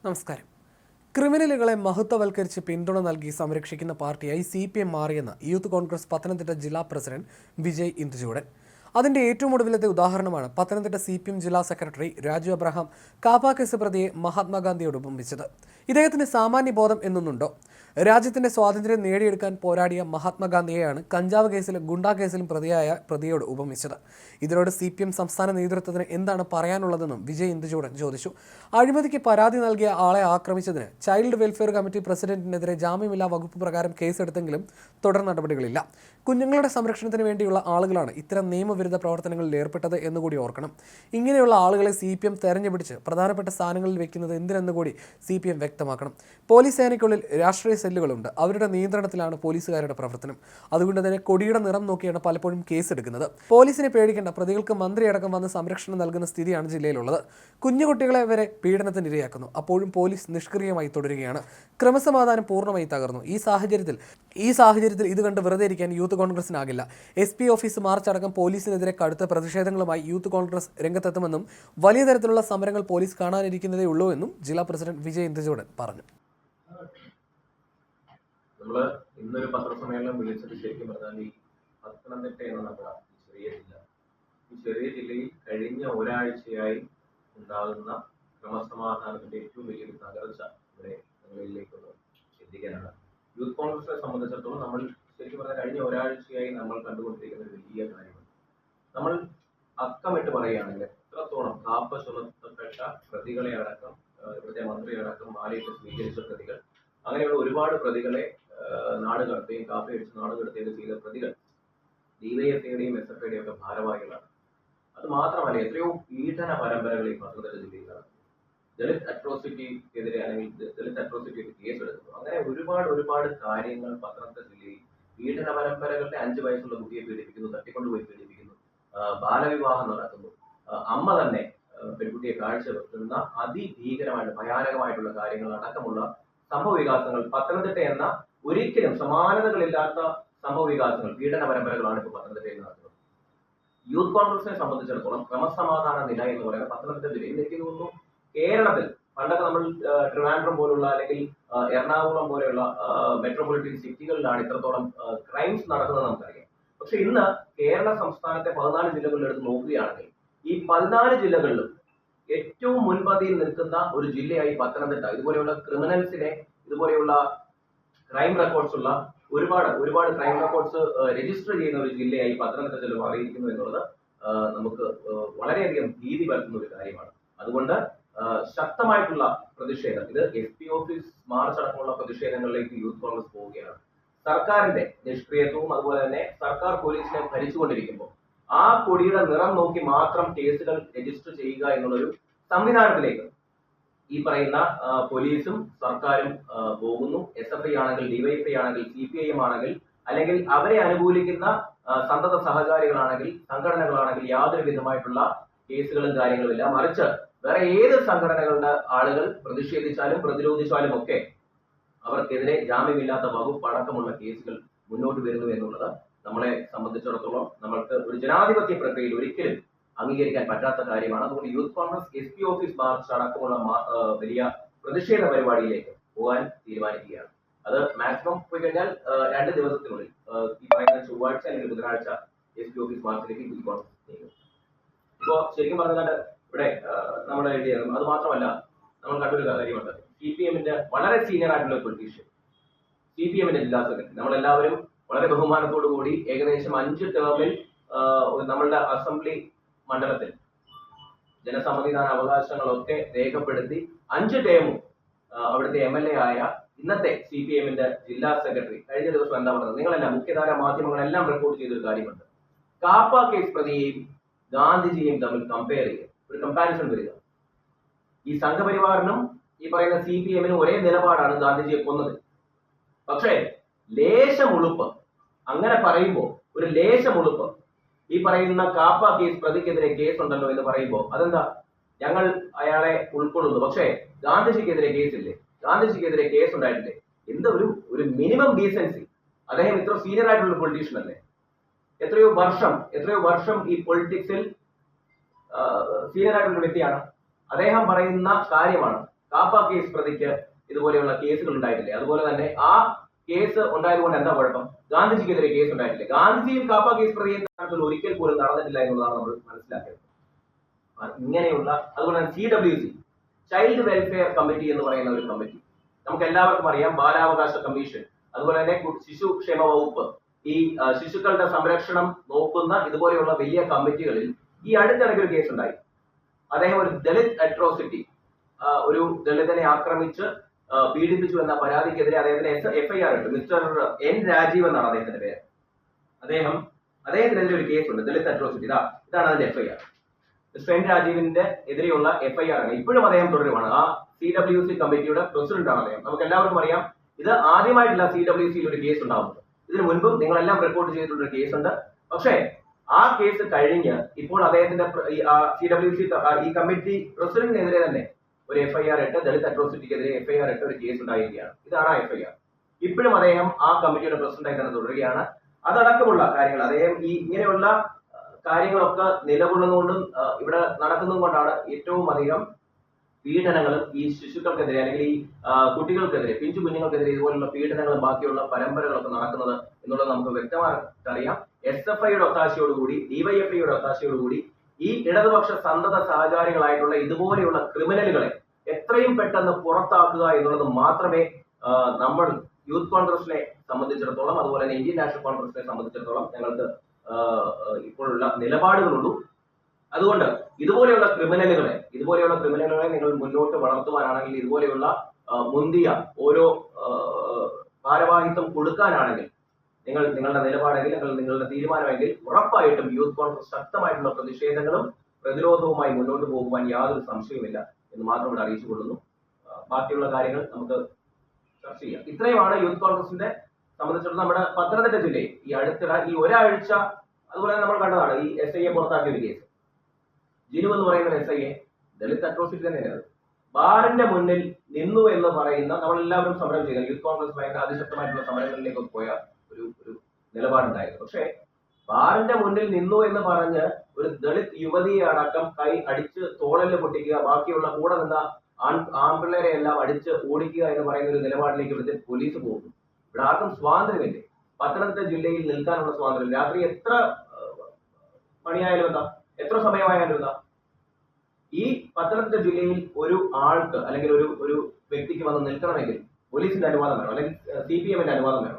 നമസ്കാരം. ക്രിമിനലുകളെ മഹത്വവൽക്കരിച്ച് പിന്തുണ നൽകി സംരക്ഷിക്കുന്ന പാർട്ടിയായി CPM മാറിയെന്ന് യൂത്ത് കോൺഗ്രസ് പത്തനംതിട്ട ജില്ലാ പ്രസിഡന്റ് വിജയ് ഇന്ദുചൂടൻ. അതിന്റെ ഏറ്റവും ഒടുവിലത്തെ ഉദാഹരണമാണ് പത്തനംതിട്ട CPM ജില്ലാ സെക്രട്ടറി രാജു അബ്രഹാം കാപ്പ കേസ് പ്രതിയെ മഹാത്മാഗാന്ധിയോട് ഉപമിച്ചത്. ഇദ്ദേഹത്തിന് സാമാന്യ ബോധം എന്നൊന്നുണ്ടോ? രാജ്യത്തിന്റെ സ്വാതന്ത്ര്യം നേടിയെടുക്കാൻ പോരാടിയ മഹാത്മാഗാന്ധിയെയാണ് കഞ്ചാവ് കേസിലും ഗുണ്ടാ കേസിലും പ്രതിയോട് ഉപമിച്ചത്. ഇതിനോട് CPM സംസ്ഥാന നേതൃത്വത്തിന് എന്താണ് പറയാനുള്ളതെന്നും വിജയ് ഇന്ദുചൂടൻ ചോദിച്ചു. അഴിമതിക്ക് പരാതി നൽകിയ ആളെ ആക്രമിച്ചതിന് ചൈൽഡ് വെൽഫെയർ കമ്മിറ്റി പ്രസിഡന്റിനെതിരെ ജാമ്യമില്ലാ വകുപ്പ് പ്രകാരം കേസെടുത്തെങ്കിലും തുടർ നടപടികളില്ല. കുഞ്ഞുങ്ങളുടെ സംരക്ഷണത്തിന് വേണ്ടിയുള്ള ആളുകളാണ് ഇത്തരം നിയമവിരുദ്ധ പ്രവർത്തനങ്ങളിൽ ഏർപ്പെട്ടത് എന്നുകൂടി ഓർക്കണം. ഇങ്ങനെയുള്ള ആളുകളെ CPM തെരഞ്ഞുപിടിച്ച് പ്രധാനപ്പെട്ട സ്ഥാനങ്ങളിൽ വെക്കുന്നത് എന്തിനെന്നുകൂടി CPM വ്യക്തമാക്കണം. പോലീസ് സേനയ്ക്കുള്ളിൽ രാഷ്ട്രീയ സെല്ലുകളുണ്ട്. അവരുടെ നിയന്ത്രണത്തിലാണ് പോലീസുകാരുടെ പ്രവർത്തനം. അതുകൊണ്ട് തന്നെ കൊടിയുടെ നിറം നോക്കിയാണ് പലപ്പോഴും കേസെടുക്കുന്നത്. പോലീസിനെ പേടിക്കേണ്ട, പ്രതികൾക്ക് മന്ത്രിയടക്കം വന്ന് സംരക്ഷണം നൽകുന്ന സ്ഥിതിയാണ് ജില്ലയിലുള്ളത്. കുഞ്ഞുകുട്ടികളെ വരെ പീഡനത്തിന് ഇരയാക്കുന്നു. അപ്പോഴും പോലീസ് നിഷ്ക്രിയമായി തുടരുകയാണ്. ക്രമസമാധാനം പൂർണ്ണമായി തകർന്നു. ഈ സാഹചര്യത്തിൽ ഇത് കണ്ട് വെറുതെ ഇരിക്കാൻ യൂത്ത് കോൺഗ്രസിനാകില്ല. SP ഓഫീസ് മാർച്ച് അടക്കം പോലീസിനെതിരെ കടുത്ത പ്രതിഷേധങ്ങളുമായി യൂത്ത് കോൺഗ്രസ് രംഗത്തെത്തുമെന്നും വലിയ തരത്തിലുള്ള സമരങ്ങൾ പോലീസ് കാണാനിരിക്കുന്നതേ ഉള്ളൂ എന്നും ജില്ലാ പ്രസിഡന്റ് വിജയ് ഇന്ദുചൂടൻ പറഞ്ഞു. നമ്മള് ഇന്നൊരു പത്രസമ്മേളനം വിളിച്ചത് ശരിക്കും പറഞ്ഞാൽ ഈ പത്തനംതിട്ട എന്ന നമ്മുടെ ഈ ചെറിയ ജില്ലയിൽ കഴിഞ്ഞ ഒരാഴ്ചയായി ഉണ്ടാകുന്ന ക്രമസമാധാനത്തിന്റെ ഏറ്റവും വലിയൊരു തകർച്ച ഇവിടെ നിങ്ങളിലേക്കൊന്ന് എത്തിക്കാനാണ്. യൂത്ത് കോൺഗ്രസിനെ സംബന്ധിച്ചിടത്തോളം നമ്മൾ ശരിക്കും പറഞ്ഞാൽ കഴിഞ്ഞ ഒരാഴ്ചയായി നമ്മൾ കണ്ടുകൊണ്ടിരിക്കുന്ന ഒരു വലിയ കാര്യമാണ്. നമ്മൾ അക്കമിട്ട് പറയുകയാണെങ്കിൽ എത്രത്തോളം കാപ്പ ചുമത്തപ്പെട്ട പ്രതികളെ അടക്കം, ഇവിടുത്തെ മന്ത്രിയടക്കം മാലയിട്ട് സ്വീകരിച്ച പ്രതികൾ, അങ്ങനെയുള്ള ഒരുപാട് പ്രതികളെ നാട് കടത്തുകയും കാപ്പയടിച്ച് നാട് കടത്തുകയും ചെയ്ത പ്രതികൾ DYFIയുടെയും SFIയുടെയും ഒക്കെ ഭാരവാഹികളാണ്. അത് മാത്രമല്ല, എത്രയോ പീഡന പരമ്പരകൾ ഈ പത്തനംതിട്ട ജില്ലയിലാണ്. ദളിത് അട്രോസിറ്റിക്കെതിരെ അല്ലെങ്കിൽ ദളിത് അട്രോസിറ്റിക്ക് കേസെടുക്കുന്നു. അങ്ങനെ ഒരുപാട് കാര്യങ്ങൾ പത്തനംതിട്ട ജില്ലയിൽ പീഡന പരമ്പരകളുടെ 5 വയസ്സുള്ള കുട്ടിയെ പീഡിപ്പിക്കുന്നു, തട്ടിക്കൊണ്ടുപോയി പീഡിപ്പിക്കുന്നു, ബാലവിവാഹം നടത്തുന്നു, അമ്മ തന്നെ പെൺകുട്ടിയെ കാഴ്ചവെക്കുന്ന അതിഭീകരമായിട്ട് ഭയാനകമായിട്ടുള്ള കാര്യങ്ങൾ അടക്കമുള്ള സംഭവ വികാസങ്ങൾ പത്തനംതിട്ട എന്ന ഒരിക്കലും സമാനതകളില്ലാത്ത സംഭവ വികാസങ്ങൾ, പീഡന പരമ്പരകളാണ് ഇപ്പോൾ പത്തനംതിട്ടയിൽ നടക്കുന്നത്. യൂത്ത് കോൺഗ്രസിനെ സംബന്ധിച്ചിടത്തോളം ക്രമസമാധാന നില എന്ന് പറയുന്നത് പത്തനംതിട്ട ജില്ലയിൽ എനിക്ക് തോന്നുന്നു കേരളത്തിൽ പണ്ടൊക്കെ നമ്മൾ ട്രിവാൻഡ്രം പോലുള്ള അല്ലെങ്കിൽ എറണാകുളം പോലെയുള്ള മെട്രോപൊളിറ്റൻ സിറ്റികളിലാണ് ഇത്രത്തോളം ക്രൈംസ് നടക്കുന്നത് നമുക്കറിയാം. പക്ഷെ ഇന്ന് കേരള സംസ്ഥാനത്തെ 14 ജില്ലകളിൽ എടുത്ത് നോക്കുകയാണെങ്കിൽ ഈ 14 ജില്ലകളിലും ഏറ്റവും മുൻപന്തിയിൽ നിൽക്കുന്ന ഒരു ജില്ലയായി പത്തനംതിട്ട ഇതുപോലെയുള്ള ക്രിമിനൽസിനെ, ഇതുപോലെയുള്ള ക്രൈം റെക്കോർഡ്സ് ഉള്ള ഒരുപാട് ക്രൈം റെക്കോർഡ്സ് രജിസ്റ്റർ ചെയ്യുന്ന ഒരു ജില്ലയായി പത്തനംതിട്ട ജില്ല മാറിയിരിക്കുന്നു എന്നുള്ളത് നമുക്ക് വളരെയധികം ഭീതി പരത്തുന്ന ഒരു കാര്യമാണ്. അതുകൊണ്ട് ശക്തമായിട്ടുള്ള പ്രതിഷേധം, ഇത് SP ഓഫീസ് മാർച്ച് അടക്കമുള്ള പ്രതിഷേധങ്ങളിലേക്ക് യൂത്ത് കോൺഗ്രസ് പോവുകയാണ്. സർക്കാരിന്റെ നിഷ്ക്രിയത്വവും അതുപോലെ തന്നെ സർക്കാർ പോലീസിനെ ഭരിച്ചുകൊണ്ടിരിക്കുമ്പോൾ ആ കൊടിയുടെ നിറം നോക്കി മാത്രം കേസുകൾ രജിസ്റ്റർ ചെയ്യുക എന്നുള്ളൊരു സംവിധാനത്തിലേക്ക് ഈ പറയുന്ന പോലീസും സർക്കാരും പോകുന്നു. SFI ആണെങ്കിൽ, DYFI ആണെങ്കിൽ, CPIM ആണെങ്കിൽ, അല്ലെങ്കിൽ അവരെ അനുകൂലിക്കുന്ന സന്തത സഹകാരികളാണെങ്കിൽ, സംഘടനകളാണെങ്കിൽ യാതൊരു വിധമായിട്ടുള്ള കേസുകളും കാര്യങ്ങളുമില്ല. മറിച്ച് വേറെ ഏത് സംഘടനകളുടെ ആളുകൾ പ്രതിഷേധിച്ചാലും പ്രതിരോധിച്ചാലും ഒക്കെ അവർക്കെതിരെ ജാമ്യമില്ലാത്ത വകുപ്പ് അടക്കമുള്ള കേസുകൾ മുന്നോട്ട് വരുന്നു എന്നുള്ളത് നമ്മളെ സംബന്ധിച്ചിടത്തോളം നമ്മൾക്ക് ഒരു ജനാധിപത്യ പ്രക്രിയയിൽ ഒരിക്കലും അംഗീകരിക്കാൻ പറ്റാത്ത കാര്യമാണ്. അതുകൊണ്ട് youth Congress SP office March അടക്കമുള്ള വലിയ പ്രതിഷേധ പരിപാടിയിലേക്ക് പോകാൻ തീരുമാനിക്കുകയാണ്. അത് മാക്സിമം പോയി കഴിഞ്ഞാൽ 2 ദിവസത്തിനുള്ളിൽ ഈ പറയുന്ന ചൊവ്വാഴ്ച അല്ലെങ്കിൽ ബുധനാഴ്ച SP ഓഫീസ് മാർച്ചിലേക്ക് യൂത്ത് കോൺഗ്രസ് നീങ്ങും. ഇപ്പോ ശരിക്കും പറഞ്ഞാൽ ഇവിടെ നമ്മൾ എഴുതിയത് അത് മാത്രമല്ല, നമ്മൾ കണ്ടൊരു കാര്യമുണ്ട്. CPMന്റെ വളരെ സീനിയർ ആയിട്ടുള്ള പൊളിറ്റീഷ്യൻ, CPMന്റെ ജില്ലാ സെക്രട്ടറി, നമ്മളെല്ലാവരും വളരെ ബഹുമാനത്തോടു കൂടി ഏകദേശം 5 ടേമിൽ നമ്മളുടെ അസംബ്ലി മണ്ഡലത്തിൽ ജനസമ്മതിദാന അവകാശങ്ങളൊക്കെ രേഖപ്പെടുത്തി 5 ടേമും അവിടുത്തെ MLA ആയ ഇന്നത്തെ CPMന്റെ ജില്ലാ സെക്രട്ടറി കഴിഞ്ഞ ദിവസം എന്താ പറഞ്ഞത്? നിങ്ങളെല്ലാം മുഖ്യധാര മാധ്യമങ്ങളെല്ലാം റിപ്പോർട്ട് ചെയ്തൊരു കാര്യമുണ്ട്. കാപ്പ കേസ് പ്രതിയെയും ഗാന്ധിജിയെയും തമ്മിൽ കമ്പയർ ചെയ്യുക, ഒരു കമ്പാരിസൺ വരിക. ഈ സംഘപരിവാറിനും ഈ പറയുന്ന CPMനും ഒരേ നിലപാടാണ് ഗാന്ധിജിയെ കൊന്നത്. പക്ഷേ ലേശം ഉളുപ്പ്, അങ്ങനെ പറയുമ്പോൾ ഒരു ലേശം ഉളുപ്പ്, ഈ പറയുന്ന കാപ്പ കേസ് പ്രതിക്കെതിരെ കേസ് ഉണ്ടല്ലോ എന്ന് പറയുമ്പോൾ അതെന്താ, ഞങ്ങൾ അയാളെ ഉൾക്കൊള്ളുന്നു, പക്ഷേ ഗാന്ധിജിക്കെതിരെ കേസില്ലേ, ഗാന്ധിജിക്കെതിരെ കേസ് ഉണ്ടായിട്ടില്ലേ? എന്താ ഒരു മിനിമം ഡീസൻസി. അദ്ദേഹം ഇത്ര സീനിയർ ആയിട്ടുള്ള പൊളിറ്റീഷ്യൻ അല്ലേ, എത്രയോ വർഷം ഈ പൊളിറ്റിക്സിൽ സീനിയർ ആയിട്ടുള്ള വ്യക്തിയാണ്. അദ്ദേഹം പറയുന്ന കാര്യമാണ് കാപ്പ കേസ് പ്രതിക്ക് ഇതുപോലെയുള്ള കേസുകൾ ഉണ്ടായിട്ടില്ലേ? അതുപോലെ തന്നെ ആ കേസ് ഉണ്ടായതുകൊണ്ട് എന്താ കുഴപ്പം? ഗാന്ധിജിക്കെതിരെ കേസ് ഉണ്ടായിട്ടില്ലേ? ഗാന്ധിജിയും കാപ്പ കേസ് പ്രതിയെ തരത്തിൽ ഒരിക്കൽ പോലും നടന്നിട്ടില്ല എന്നുള്ളതാണ് നമ്മൾ മനസ്സിലാക്കേണ്ടത്. ഇങ്ങനെയുള്ള അതുപോലെ തന്നെ CWC, ചൈൽഡ് വെൽഫെയർ കമ്മിറ്റി എന്ന് പറയുന്ന ഒരു കമ്മിറ്റി, നമുക്ക് എല്ലാവർക്കും അറിയാം. ബാലാവകാശ കമ്മീഷൻ, അതുപോലെ തന്നെ ശിശുക്ഷേമ വകുപ്പ്, ഈ ശിശുക്കളുടെ സംരക്ഷണം നോക്കുന്ന ഇതുപോലെയുള്ള വലിയ കമ്മിറ്റികളിൽ ഈ അടുത്തിടയ്ക്ക് ഒരു കേസ് ഉണ്ടായി. അദ്ദേഹം ഒരു ദളിത് അട്രോസിറ്റി, ഒരു ദളിതനെ ആക്രമിച്ച് പീഡിപ്പിച്ചു എന്ന പരാതിക്കെതിരെ അദ്ദേഹത്തിന് FIR ഇട്ടു. Mister N. രാജീവ് എന്നാണ് അദ്ദേഹത്തിന്റെ പേര്. അദ്ദേഹത്തിനെതിരെ ഒരു കേസുണ്ട്, ദളിത് അട്രോസിറ്റി. ഇതാണ് അതിന്റെ FIR. Mister N. രാജീവിന്റെ എതിരെയുള്ള FIR ആണ്. ഇപ്പോഴും അദ്ദേഹം തുടരുവാണ്. ആ CWC കമ്മിറ്റിയുടെ പ്രസിഡന്റ് ആണ് അദ്ദേഹം. നമുക്ക് എല്ലാവർക്കും അറിയാം, ഇത് ആദ്യമായിട്ടില്ല CWCയിൽ ഒരു കേസ് ഉണ്ടാവുന്നത്. ഇതിനു മുൻപും നിങ്ങളെല്ലാം റിപ്പോർട്ട് ചെയ്തിട്ടുള്ള ഒരു കേസുണ്ട്. പക്ഷേ ആ കേസ് കഴിഞ്ഞ് ഇപ്പോൾ അദ്ദേഹത്തിന്റെ CWC ഈ കമ്മിറ്റി പ്രസിഡന്റിനെതിരെ തന്നെ ഒരു FIR ഇട്ട്, ദളിത് അട്രോസിറ്റിക്കെതിരെ FIR ഇട്ട് ഒരു കേസ് ഉണ്ടായിരിക്കുകയാണ്. ഇതാണ് ആ FIR. ഇപ്പോഴും അദ്ദേഹം ആ കമ്മിറ്റിയുടെ പ്രസിഡന്റായി തന്നെ തുടരുകയാണ്. അതടക്കമുള്ള കാര്യങ്ങൾ അദ്ദേഹം ഇങ്ങനെയുള്ള കാര്യങ്ങളൊക്കെ നിലകൊള്ളുന്നതുകൊണ്ടും ഇവിടെ നടക്കുന്നതും കൊണ്ടാണ് ഏറ്റവും അധികം പീഡനങ്ങളും ഈ ശിശുക്കൾക്കെതിരെ അല്ലെങ്കിൽ ഈ കുട്ടികൾക്കെതിരെ, പിഞ്ചു കുഞ്ഞുങ്ങൾക്കെതിരെ ഇതുപോലുള്ള പീഡനങ്ങളും ബാക്കിയുള്ള പരമ്പരകളൊക്കെ നടക്കുന്നത് എന്നുള്ളത് നമുക്ക് വ്യക്തമായിട്ട് അറിയാം. SFIയുടെ ഒത്താശയോടുകൂടി, DYFIയുടെ ഒത്താശയോടുകൂടി ഈ ഇടതുപക്ഷ സന്തത സഹചാരികളായിട്ടുള്ള ഇതുപോലെയുള്ള ക്രിമിനലുകളെ എത്രയും പെട്ടെന്ന് പുറത്താക്കുക എന്നുള്ളത് മാത്രമേ നമ്മൾ യൂത്ത് കോൺഗ്രസിനെ സംബന്ധിച്ചിടത്തോളം, അതുപോലെ തന്നെ ഇന്ത്യൻ നാഷണൽ കോൺഗ്രസിനെ സംബന്ധിച്ചിടത്തോളം ഞങ്ങൾക്ക് ഇപ്പോഴുള്ള നിലപാടുകളുള്ളൂ. അതുകൊണ്ട് ഇതുപോലെയുള്ള ക്രിമിനലുകളെ നിങ്ങൾ മുന്നോട്ട് വളർത്തുവാനാണെങ്കിൽ, ഇതുപോലെയുള്ള മുന്തിയ ഓരോ ഭാരവാഹിത്വം കൊടുക്കാനാണെങ്കിൽ, നിങ്ങളുടെ നിലപാടെങ്കിൽ, നിങ്ങളുടെ തീരുമാനമെങ്കിൽ, ഉറപ്പായിട്ടും യൂത്ത് കോൺഗ്രസ് ശക്തമായിട്ടുള്ള പ്രതിഷേധങ്ങളും പ്രതിരോധവുമായി മുന്നോട്ട് പോകുവാൻ യാതൊരു സംശയവുമില്ല എന്ന് മാത്രം ഇവിടെ അറിയിച്ചുകൊള്ളുന്നു. ബാക്കിയുള്ള കാര്യങ്ങൾ നമുക്ക് ചർച്ച ചെയ്യാം. ഇത്രയുമാണ് യൂത്ത് കോൺഗ്രസിന്റെ സംബന്ധിച്ചിടത്തോളം നമ്മുടെ പത്തനംതിട്ട ജില്ലയിൽ ഈ ഒരാഴ്ച. അതുപോലെ നമ്മൾ കണ്ടതാണ് ഈ SIയെ പുറത്താക്കിയ ഒരു കേസ്. ജിനു എന്ന് പറയുന്ന SIയെ ദളിത് അട്രോസിറ്റി തന്നെയാണ്. ബാറിന്റെ മുന്നിൽ നിന്നു എന്ന് പറയുന്ന, നമ്മളെല്ലാവരും സമരം ചെയ്ത, യൂത്ത് കോൺഗ്രസ് ഭയങ്കര അതിശക്തമായിട്ടുള്ള സമരങ്ങളിലേക്ക് പോയ ഒരു നിലപാടുണ്ടായിരുന്നു. പക്ഷേ ബാറിന്റെ മുന്നിൽ നിന്നു എന്ന് പറഞ്ഞ് ഒരു ദളിത് യുവതിയെ അടക്കം കൈ അടിച്ച് തോളല് പൊട്ടിക്കുക, ബാക്കിയുള്ള കൂടെ നിന്ന ആൺപിള്ളേരെ എല്ലാം അടിച്ച് ഓടിക്കുക എന്ന് പറയുന്ന ഒരു നിലപാടിലേക്ക് ഇവിടുത്തെ പോലീസ് പോകുന്നു. ഇവിടെ ആർക്കും സ്വാതന്ത്ര്യമില്ലേ? പത്തനംതിട്ട ജില്ലയിൽ നിൽക്കാനുള്ള സ്വാതന്ത്ര്യം. രാത്രി എത്ര മണിയായാലും എന്താ, എത്ര സമയമായാലും എന്താ, ഈ പത്തനംതിട്ട ജില്ലയിൽ ഒരു ആൾക്ക് അല്ലെങ്കിൽ ഒരു വ്യക്തിക്ക് വന്ന് നിൽക്കണമെങ്കിൽ പോലീസിന്റെ അനുവാദം വേണം, അല്ലെങ്കിൽ CPMന്റെ അനുവാദം വേണം.